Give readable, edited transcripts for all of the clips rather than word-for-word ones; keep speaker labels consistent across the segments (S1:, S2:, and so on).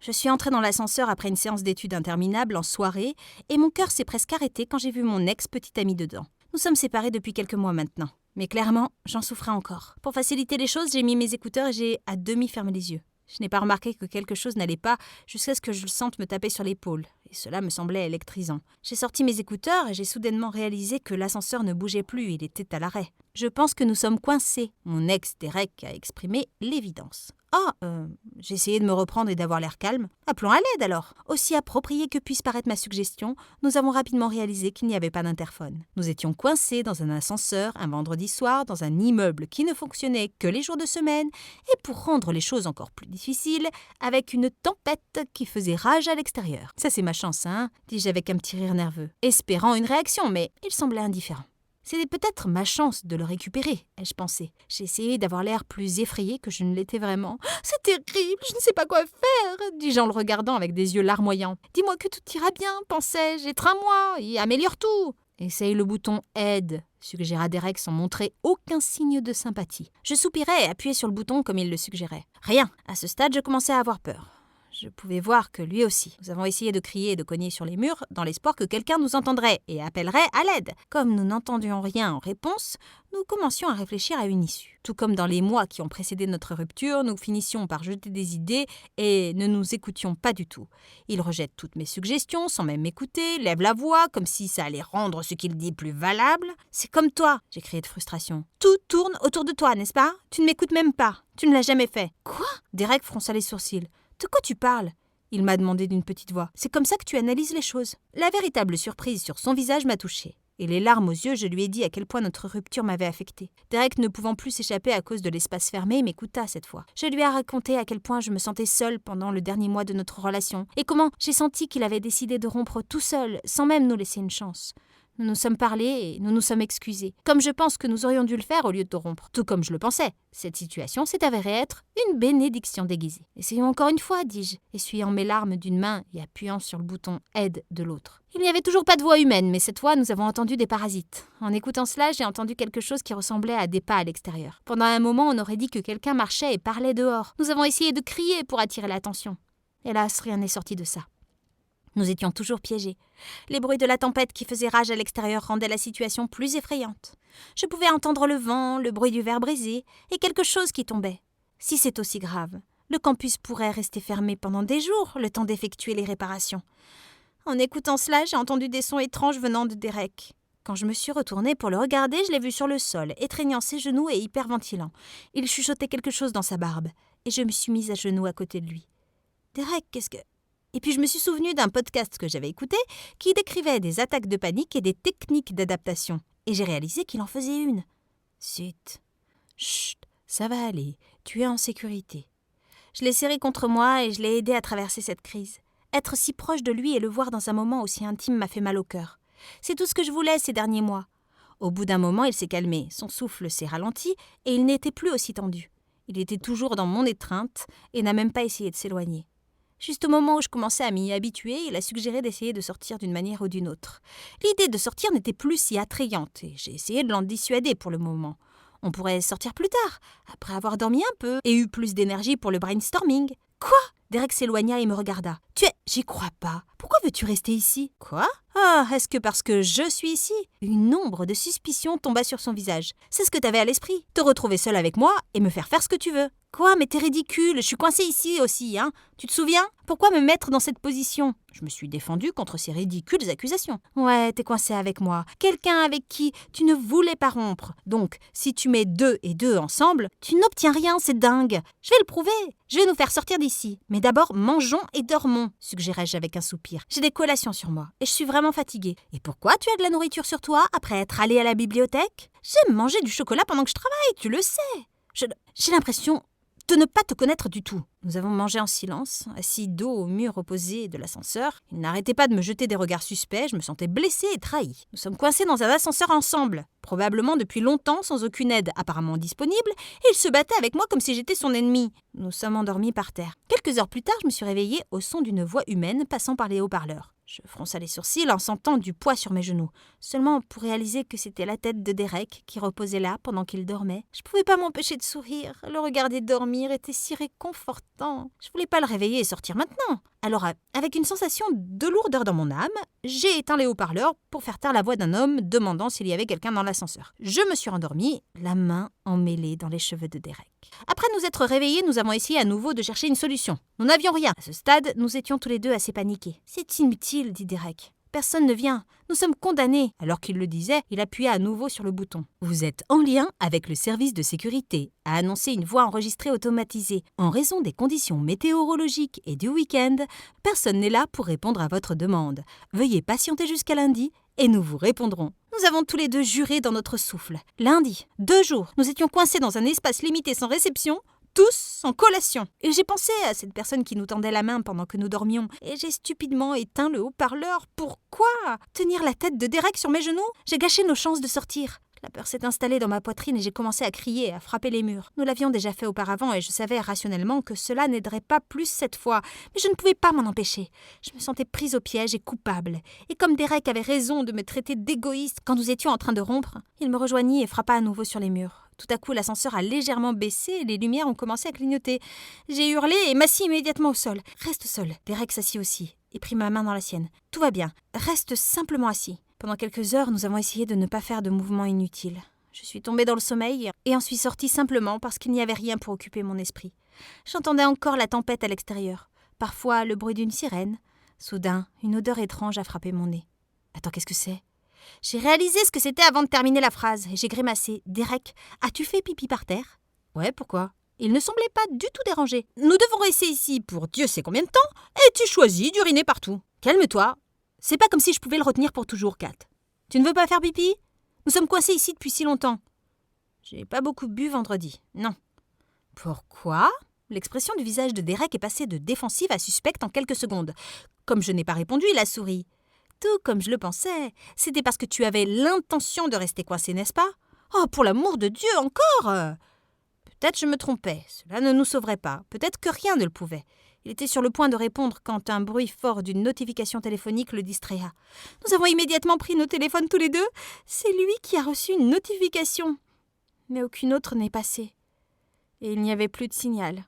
S1: Je suis entrée dans l'ascenseur après une séance d'études interminable en soirée et mon cœur s'est presque arrêté quand j'ai vu mon ex-petit ami dedans. Nous sommes séparés depuis quelques mois maintenant. Mais clairement, j'en souffrais encore. Pour faciliter les choses, j'ai mis mes écouteurs et j'ai à demi fermé les yeux. Je n'ai pas remarqué que quelque chose n'allait pas jusqu'à ce que je le sente me taper sur l'épaule. Et cela me semblait électrisant. J'ai sorti mes écouteurs et j'ai soudainement réalisé que l'ascenseur ne bougeait plus, il était à l'arrêt. Je pense que nous sommes coincés. Mon ex Derek a exprimé l'évidence. J'ai essayé de me reprendre et d'avoir l'air calme. Appelons à l'aide alors. Aussi approprié que puisse paraître ma suggestion, nous avons rapidement réalisé qu'il n'y avait pas d'interphone. Nous étions coincés dans un ascenseur un vendredi soir dans un immeuble qui ne fonctionnait que les jours de semaine et pour rendre les choses encore plus difficiles, avec une tempête qui faisait rage à l'extérieur. Ça c'est ma chance, hein, dis-je avec un petit rire nerveux, espérant une réaction, mais il semblait indifférent. C'était peut-être ma chance de le récupérer, ai-je pensé. J'ai essayé d'avoir l'air plus effrayé que je ne l'étais vraiment. « C'est terrible, je ne sais pas quoi faire !» dis-je en le regardant avec des yeux larmoyants. « Dis-moi que tout ira bien, pensais-je, étreins-moi et améliore tout !» « Essaye le bouton « Aide », suggéra Derek sans montrer aucun signe de sympathie. Je soupirais et appuyais sur le bouton comme il le suggérait. Rien. À ce stade, je commençais à avoir peur. Je pouvais voir que lui aussi. Nous avons essayé de crier et de cogner sur les murs dans l'espoir que quelqu'un nous entendrait et appellerait à l'aide. Comme nous n'entendions rien en réponse, nous commencions à réfléchir à une issue. Tout comme dans les mois qui ont précédé notre rupture, nous finissions par jeter des idées et ne nous écoutions pas du tout. Il rejette toutes mes suggestions sans même m'écouter, lève la voix comme si ça allait rendre ce qu'il dit plus valable. « C'est comme toi !» j'ai crié de frustration. « Tout tourne autour de toi, n'est-ce pas ? Tu ne m'écoutes même pas. Tu ne l'as jamais fait. »« Quoi ?» Derek fronça les sourcils. « De quoi tu parles ?» il m'a demandé d'une petite voix. « C'est comme ça que tu analyses les choses. » La véritable surprise sur son visage m'a touchée. Et les larmes aux yeux, je lui ai dit à quel point notre rupture m'avait affectée. Derek, ne pouvant plus s'échapper à cause de l'espace fermé, m'écouta cette fois. Je lui ai raconté à quel point je me sentais seule pendant le dernier mois de notre relation et comment j'ai senti qu'il avait décidé de rompre tout seul, sans même nous laisser une chance. Nous nous sommes parlé et nous nous sommes excusés. Comme je pense que nous aurions dû le faire au lieu de rompre. Tout comme je le pensais. Cette situation s'est avérée être une bénédiction déguisée. « Essayons encore une fois, dis-je, essuyant mes larmes d'une main et appuyant sur le bouton « Aide » de l'autre. Il n'y avait toujours pas de voix humaine, mais cette fois, nous avons entendu des parasites. En écoutant cela, j'ai entendu quelque chose qui ressemblait à des pas à l'extérieur. Pendant un moment, on aurait dit que quelqu'un marchait et parlait dehors. Nous avons essayé de crier pour attirer l'attention. Hélas, rien n'est sorti de ça. Nous étions toujours piégés. Les bruits de la tempête qui faisait rage à l'extérieur rendaient la situation plus effrayante. Je pouvais entendre le vent, le bruit du verre brisé et quelque chose qui tombait. Si c'est aussi grave, le campus pourrait rester fermé pendant des jours, le temps d'effectuer les réparations. En écoutant cela, j'ai entendu des sons étranges venant de Derek. Quand je me suis retournée pour le regarder, je l'ai vu sur le sol, étreignant ses genoux et hyperventilant. Il chuchotait quelque chose dans sa barbe, et je me suis mise à genoux à côté de lui. « Derek, qu'est-ce que... » Et puis je me suis souvenue d'un podcast que j'avais écouté qui décrivait des attaques de panique et des techniques d'adaptation. Et j'ai réalisé qu'il en faisait une. « Zut. Chut, ça va aller. Tu es en sécurité. » Je l'ai serré contre moi et je l'ai aidé à traverser cette crise. Être si proche de lui et le voir dans un moment aussi intime m'a fait mal au cœur. C'est tout ce que je voulais ces derniers mois. Au bout d'un moment, il s'est calmé, son souffle s'est ralenti et il n'était plus aussi tendu. Il était toujours dans mon étreinte et n'a même pas essayé de s'éloigner. Juste au moment où je commençais à m'y habituer, il a suggéré d'essayer de sortir d'une manière ou d'une autre. L'idée de sortir n'était plus si attrayante et j'ai essayé de l'en dissuader pour le moment. On pourrait sortir plus tard, après avoir dormi un peu et eu plus d'énergie pour le brainstorming. « Quoi ?» Derek s'éloigna et me regarda. « Tu es... J'y crois pas. Pourquoi veux-tu rester ici ?»« Quoi ? Ah, est-ce que parce que je suis ici ?» Une ombre de suspicion tomba sur son visage. « C'est ce que t'avais à l'esprit. Te retrouver seule avec moi et me faire ce que tu veux. »« Quoi ? Mais t'es ridicule. Je suis coincée ici aussi, hein. Tu te souviens ? Pourquoi me mettre dans cette position ?» Je me suis défendue contre ces ridicules accusations. « Ouais, t'es coincée avec moi. Quelqu'un avec qui tu ne voulais pas rompre. Donc, si tu mets 2 et 2 ensemble, tu n'obtiens rien, c'est dingue. Je vais le prouver. Je vais nous faire sortir d'ici. Mais d'abord, mangeons et dormons, suggérai-je avec un soupir. J'ai des collations sur moi et je suis vraiment fatiguée. Et pourquoi tu as de la nourriture sur toi après être allée à la bibliothèque ? J'aime manger du chocolat pendant que je travaille, tu le sais. J'ai l'impression de ne pas te connaître du tout. Nous avons mangé en silence, assis dos au mur opposé de l'ascenseur. Il n'arrêtait pas de me jeter des regards suspects, je me sentais blessée et trahie. Nous sommes coincés dans un ascenseur ensemble, probablement depuis longtemps sans aucune aide apparemment disponible, et il se battait avec moi comme si j'étais son ennemi. Nous sommes endormis par terre. Quelques heures plus tard, je me suis réveillée au son d'une voix humaine passant par les haut-parleurs. Je fronça les sourcils en sentant du poids sur mes genoux, seulement pour réaliser que c'était la tête de Derek qui reposait là pendant qu'il dormait. Je ne pouvais pas m'empêcher de sourire. Le regarder dormir était si réconfortant. Je voulais pas le réveiller et sortir maintenant. Alors, avec une sensation de lourdeur dans mon âme, j'ai éteint les haut-parleurs pour faire taire la voix d'un homme demandant s'il y avait quelqu'un dans l'ascenseur. Je me suis rendormie, la main emmêlée dans les cheveux de Derek. Après nous être réveillés, nous avons essayé à nouveau de chercher une solution. Nous n'avions rien. À ce stade, nous étions tous les deux assez paniqués. « C'est inutile, dit Derek. Personne ne vient. Nous sommes condamnés. » Alors qu'il le disait, il appuya à nouveau sur le bouton. « Vous êtes en lien avec le service de sécurité », a annoncé une voix enregistrée automatisée. « En raison des conditions météorologiques et du week-end, personne n'est là pour répondre à votre demande. Veuillez patienter jusqu'à lundi et nous vous répondrons. » Nous avons tous les deux juré dans notre souffle. Lundi, 2 jours, nous étions coincés dans un espace limité sans réception, tous sans collation. Et j'ai pensé à cette personne qui nous tendait la main pendant que nous dormions. Et j'ai stupidement éteint le haut-parleur. Pourquoi ? Tenir la tête de Derek sur mes genoux ? J'ai gâché nos chances de sortir. La peur s'est installée dans ma poitrine et j'ai commencé à crier, à frapper les murs. Nous l'avions déjà fait auparavant et je savais rationnellement que cela n'aiderait pas plus cette fois. Mais je ne pouvais pas m'en empêcher. Je me sentais prise au piège et coupable. Et comme Derek avait raison de me traiter d'égoïste quand nous étions en train de rompre, il me rejoignit et frappa à nouveau sur les murs. Tout à coup, l'ascenseur a légèrement baissé et les lumières ont commencé à clignoter. J'ai hurlé et m'assis immédiatement au sol. « Reste seul. » Derek s'assit aussi et prit ma main dans la sienne. « Tout va bien. Reste simplement assis. » Pendant quelques heures, nous avons essayé de ne pas faire de mouvements inutiles. Je suis tombée dans le sommeil et en suis sortie simplement parce qu'il n'y avait rien pour occuper mon esprit. J'entendais encore la tempête à l'extérieur. Parfois, le bruit d'une sirène. Soudain, une odeur étrange a frappé mon nez. « Attends, qu'est-ce que c'est ?» J'ai réalisé ce que c'était avant de terminer la phrase et j'ai grimacé. « Derek, as-tu fait pipi par terre ?»« Ouais, pourquoi ?» Il ne semblait pas du tout dérangé. « Nous devons rester ici pour Dieu sait combien de temps et tu choisis d'uriner partout. Calme-toi. C'est pas comme si je pouvais le retenir pour toujours, Kat. Tu ne veux pas faire pipi ? Nous sommes coincés ici depuis si longtemps. » J'ai pas beaucoup bu vendredi. Non. Pourquoi ? L'expression du visage de Derek est passée de défensive à suspecte en quelques secondes. Comme je n'ai pas répondu, il a souri. Tout comme je le pensais. C'était parce que tu avais l'intention de rester coincé, n'est-ce pas ? Oh, pour l'amour de Dieu, encore ! Peut-être je me trompais. Cela ne nous sauverait pas. Peut-être que rien ne le pouvait. Il était sur le point de répondre quand un bruit fort d'une notification téléphonique le distraya. Nous avons immédiatement pris nos téléphones tous les deux. C'est lui qui a reçu une notification. Mais aucune autre n'est passée. Et il n'y avait plus de signal.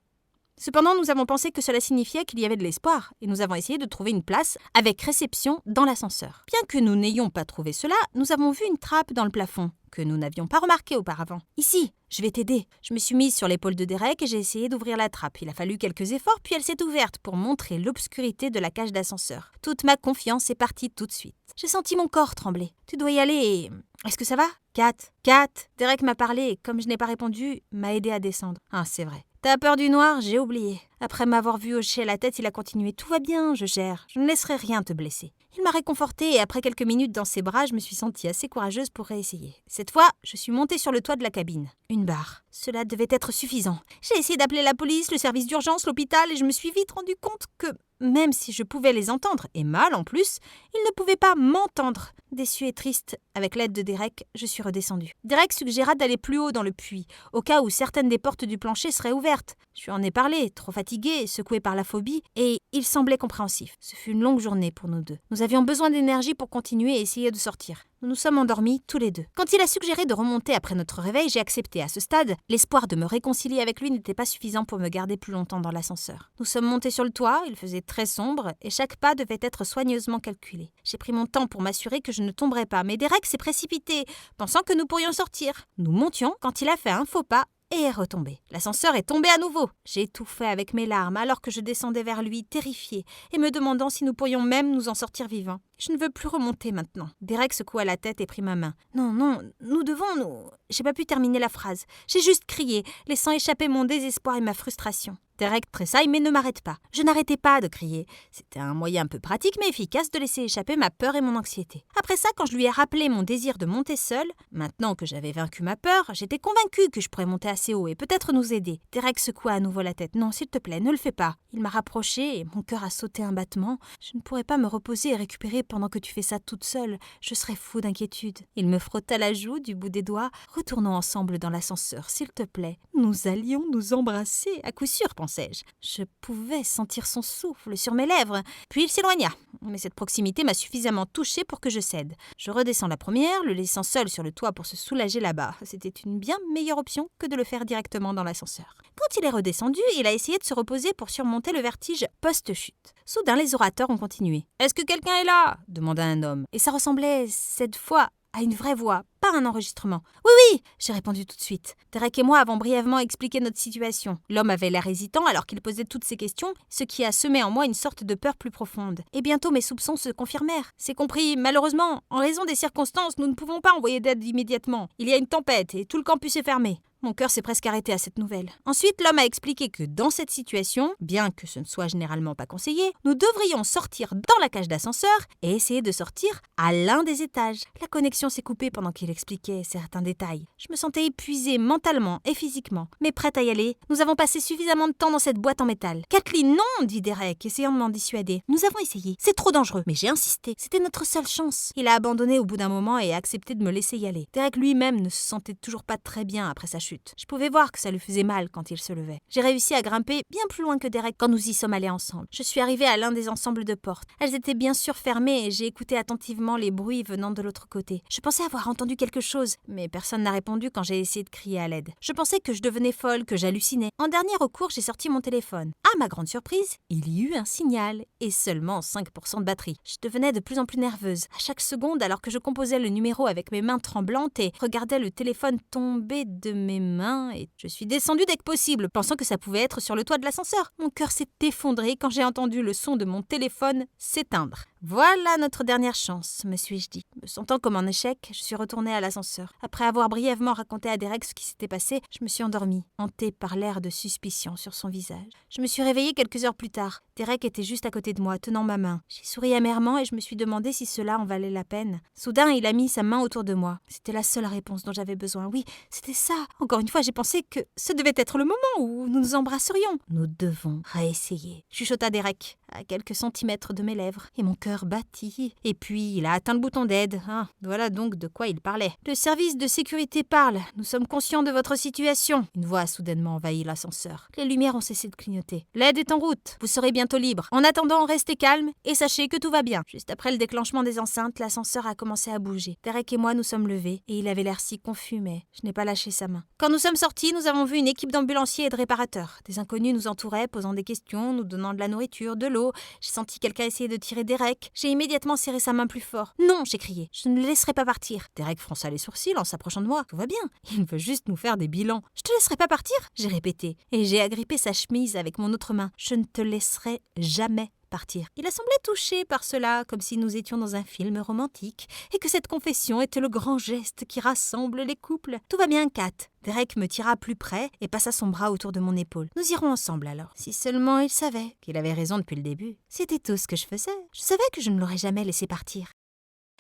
S1: Cependant, nous avons pensé que cela signifiait qu'il y avait de l'espoir et nous avons essayé de trouver une place avec réception dans l'ascenseur. Bien que nous n'ayons pas trouvé cela, nous avons vu une trappe dans le plafond que nous n'avions pas remarquée auparavant. « Ici, je vais t'aider. » Je me suis mise sur l'épaule de Derek et j'ai essayé d'ouvrir la trappe. Il a fallu quelques efforts, puis elle s'est ouverte pour montrer l'obscurité de la cage d'ascenseur. Toute ma confiance est partie tout de suite. J'ai senti mon corps trembler. « Tu dois y aller et... Est-ce que ça va ? » « Kat. Derek m'a parlé et comme je n'ai pas répondu, m'a aidé à descendre. Ah, c'est vrai. T'as peur du noir ? J'ai oublié. Après m'avoir vu hocher la tête, il a continué. « Tout va bien, je gère. Je ne laisserai rien te blesser. » Il m'a réconfortée et après quelques minutes dans ses bras, je me suis sentie assez courageuse pour réessayer. Cette fois, je suis montée sur le toit de la cabine. Une barre. Cela devait être suffisant. J'ai essayé d'appeler la police, le service d'urgence, l'hôpital et je me suis vite rendu compte que, même si je pouvais les entendre, et mal en plus, ils ne pouvaient pas m'entendre. Déçue et triste, avec l'aide de Derek, je suis redescendue. Derek suggéra d'aller plus haut dans le puits, au cas où certaines des portes du plancher seraient ouvertes. Je lui en ai parlé, trop fatiguée, secouée par la phobie, et il semblait compréhensif. Ce fut une longue journée pour nous deux. Nous avions besoin d'énergie pour continuer et essayer de sortir. Nous nous sommes endormis tous les deux. Quand il a suggéré de remonter après notre réveil, j'ai accepté. À ce stade, l'espoir de me réconcilier avec lui n'était pas suffisant pour me garder plus longtemps dans l'ascenseur. Nous sommes montés sur le toit, il faisait très sombre, et chaque pas devait être soigneusement calculé. J'ai pris mon temps pour m'assurer que je ne tomberais pas, mais Derek s'est précipité, pensant que nous pourrions sortir. Nous montions quand il a fait un faux pas et est retombé. L'ascenseur est tombé à nouveau. J'ai étouffé avec mes larmes alors que je descendais vers lui, terrifiée, et me demandant si nous pourrions même nous en sortir vivants. Je ne veux plus remonter maintenant. Derek secoua la tête et prit ma main. Non, nous devons. J'ai pas pu terminer la phrase. J'ai juste crié, laissant échapper mon désespoir et ma frustration. Derek tressaille mais ne m'arrête pas. Je n'arrêtais pas de crier. C'était un moyen un peu pratique mais efficace de laisser échapper ma peur et mon anxiété. Après ça, quand je lui ai rappelé mon désir de monter seule, maintenant que j'avais vaincu ma peur, j'étais convaincue que je pourrais monter assez haut et peut-être nous aider. Derek secoua à nouveau la tête. Non, s'il te plaît, ne le fais pas. Il m'a rapproché et mon cœur a sauté un battement. Je ne pourrais pas me reposer et récupérer pendant que tu fais ça toute seule. Je serais fou d'inquiétude. Il me frotta la joue du bout des doigts. Retournons ensemble dans l'ascenseur, s'il te plaît. Nous allions nous embrasser, à coup sûr, pensais-je. Je pouvais sentir son souffle sur mes lèvres. Puis il s'éloigna. Mais cette proximité m'a suffisamment touchée pour que je cède. Je redescends la première, le laissant seul sur le toit pour se soulager là-bas. C'était une bien meilleure option que de le faire directement dans l'ascenseur. Quand il est redescendu, il a essayé de se reposer pour surmonter le vertige post-chute. Soudain, les orateurs ont continué. « Est-ce que quelqu'un est là ?» demanda un homme. Et ça ressemblait, cette fois, à une vraie voix, pas un enregistrement. « Oui, oui !» j'ai répondu tout de suite. Derek et moi avons brièvement expliqué notre situation. L'homme avait l'air hésitant alors qu'il posait toutes ces questions, ce qui a semé en moi une sorte de peur plus profonde. Et bientôt mes soupçons se confirmèrent. C'est compris, malheureusement, en raison des circonstances, nous ne pouvons pas envoyer d'aide immédiatement. Il y a une tempête et tout le campus est fermé. Mon cœur s'est presque arrêté à cette nouvelle. Ensuite, l'homme a expliqué que dans cette situation, bien que ce ne soit généralement pas conseillé, nous devrions sortir dans la cage d'ascenseur et essayer de sortir à l'un des étages. La connexion s'est coupée pendant qu'il expliquait certains détails. Je me sentais épuisée mentalement et physiquement, mais prête à y aller. Nous avons passé suffisamment de temps dans cette boîte en métal. « Kathleen, non !» dit Derek, essayant de m'en dissuader. « Nous avons essayé. C'est trop dangereux. » Mais j'ai insisté. C'était notre seule chance. Il a abandonné au bout d'un moment et a accepté de me laisser y aller. Derek lui-même ne se sentait toujours pas très bien après sa chute. Je pouvais voir que ça lui faisait mal quand il se levait. J'ai réussi à grimper bien plus loin que Derek quand nous y sommes allés ensemble. Je suis arrivée à l'un des ensembles de portes. Elles étaient bien sûr fermées et j'ai écouté attentivement les bruits venant de l'autre côté. Je pensais avoir entendu quelque chose, mais personne n'a répondu quand j'ai essayé de crier à l'aide. Je pensais que je devenais folle, que j'hallucinais. En dernier recours, j'ai sorti mon téléphone. À ma grande surprise, il y eut un signal et seulement 5% de batterie. Je devenais de plus en plus nerveuse. À chaque seconde, alors que je composais le numéro avec mes mains tremblantes et regardais le téléphone tomber de mes mains, et je suis descendue dès que possible, pensant que ça pouvait être sur le toit de l'ascenseur. Mon cœur s'est effondré quand j'ai entendu le son de mon téléphone s'éteindre. Voilà notre dernière chance, me suis-je dit. Me sentant comme en échec, je suis retournée à l'ascenseur. Après avoir brièvement raconté à Derek ce qui s'était passé, je me suis endormie, hantée par l'air de suspicion sur son visage. Je me suis réveillée quelques heures plus tard. Derek était juste à côté de moi, tenant ma main. J'ai souri amèrement et je me suis demandé si cela en valait la peine. Soudain, il a mis sa main autour de moi. C'était la seule réponse dont j'avais besoin. Oui, c'était ça. Encore une fois, j'ai pensé que ce devait être le moment où nous nous embrasserions. Nous devons réessayer, chuchota Derek, à quelques centimètres de mes lèvres, et mon cœur battit. Et puis, il a atteint le bouton d'aide. Ah, voilà donc de quoi il parlait. Le service de sécurité parle. Nous sommes conscients de votre situation. Une voix a soudainement envahi l'ascenseur. Les lumières ont cessé de clignoter. L'aide est en route. Vous serez bientôt libre. En attendant, restez calme et sachez que tout va bien. Juste après le déclenchement des enceintes, l'ascenseur a commencé à bouger. Derek et moi nous sommes levés et il avait l'air si confus, mais je n'ai pas lâché sa main. Quand nous sommes sortis, nous avons vu une équipe d'ambulanciers et de réparateurs. Des inconnus nous entouraient, posant des questions, nous donnant de la nourriture, de l'eau. J'ai senti quelqu'un essayer de tirer Derek. J'ai immédiatement serré sa main plus fort. Non, j'ai crié. Je ne le laisserai pas partir. Derek fronça les sourcils en s'approchant de moi. Tout va bien. Il veut juste nous faire des bilans. Je te laisserai pas partir, j'ai répété. Et j'ai agrippé sa chemise avec mon autre main. Je ne te laisserai jamais partir. Il a semblé touché par cela, comme si nous étions dans un film romantique, et que cette confession était le grand geste qui rassemble les couples. Tout va bien, Kat. Derek me tira plus près et passa son bras autour de mon épaule. Nous irons ensemble alors. Si seulement il savait qu'il avait raison depuis le début. C'était tout ce que je faisais. Je savais que je ne l'aurais jamais laissé partir.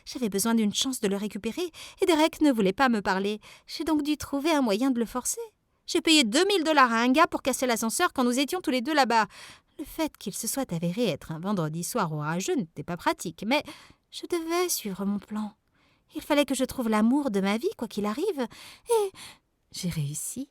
S1: J'avais besoin d'une chance de le récupérer, et Derek ne voulait pas me parler. J'ai donc dû trouver un moyen de le forcer. J'ai payé 2000 $ à un gars pour casser l'ascenseur quand nous étions tous les deux là-bas. Le fait qu'il se soit avéré être un vendredi soir orageux n'était pas pratique, mais je devais suivre mon plan. Il fallait que je trouve l'amour de ma vie, quoi qu'il arrive, et j'ai réussi.